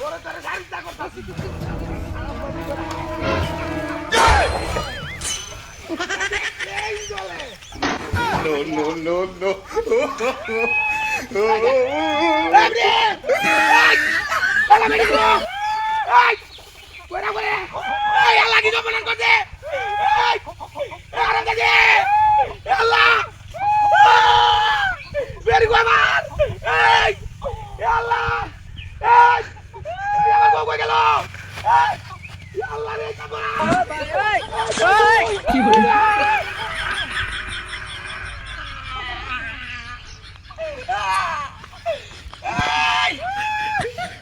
ওরে তোরে গাড়িটা করতাছি এই জলে No, no, no, no. আরে এই বলা মেরে গো এই ওরা করে এই আল্লাহ কি জপন করতে এই আরাম দে আল্লাহ বেরি গো আমার এই আল্লাহ এই আমার বউ কই গেল এই আল্লাহ রে কাবা এই কি হলো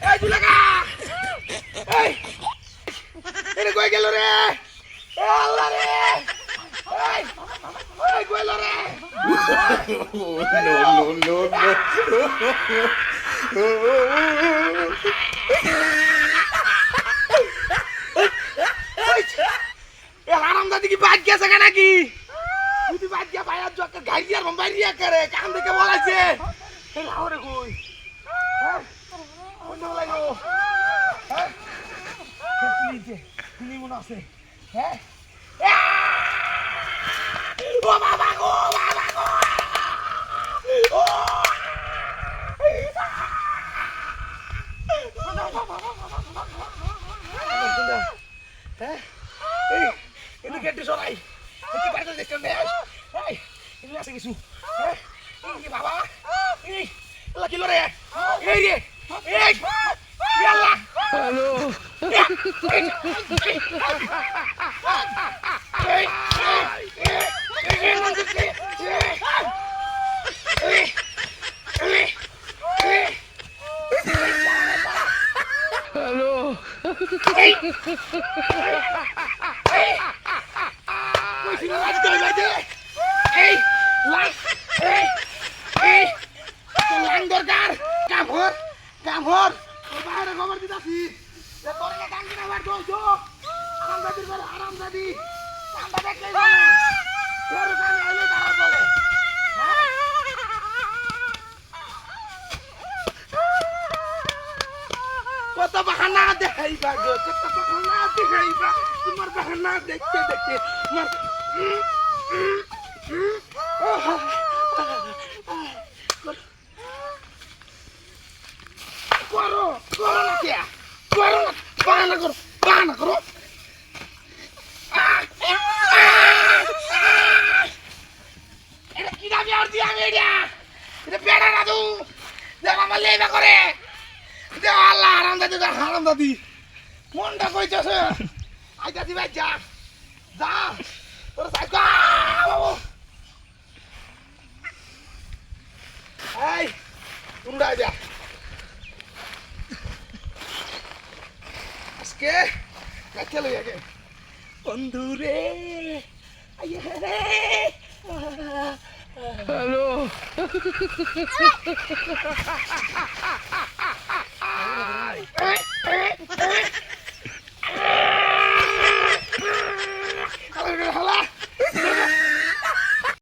এই দুলাকা এই এরে কই গেল রে এ আল্লাহ রে এই এই কই গেল রে No, no, no. এ হারামজাদি কি বাদ গেছে কেন নাকি তুই বাদ গিয়া ভাই আজ একটা গাড়িয়ার বাইরিয়া করে কান থেকে বলাইছে এই লাও রে কই হ্যাঁ কোন লাগো হ্যাঁ কি তুমি মনে আছে হ্যাঁ ও বাবা গো ও হ্যাঁ এই এটা কেটে সরাই একটু বাইরে দেখতে নে এই এটা আছে কিছু হ্যাঁ এই বাবা এই আল্লাহ কি লরে এই রে এই আল্লাহ হ্যালো হ্যালো এই লাইন দরকার কামড় বাইরে খবর দিতাছি তোর কাম কিনা বার দোছো আরামজাদির বলে আরামজাদি কামটা দেখলেই বলে তোর কামে হইলে তারা বলে কত বাহানা দেখাইবা গো কত বাহানা দেখাইবা তোমার বাহানা দেখতে দেখতে তোমার করো না কে করো না বাহানা করো এটা কি দাবি আর দিয়া মেডিয়া এটা পেড়া না তু দেখ আমার লেবা করে দেখ আল্লাহ হারামজাদি মনটা কইতেছে আইতাছি ভাই যা তোর সাইকো বাবু এই তোমরা যা আজকে কাকে লই আগে বন্ধু রে আইয়ে রে হ্যালো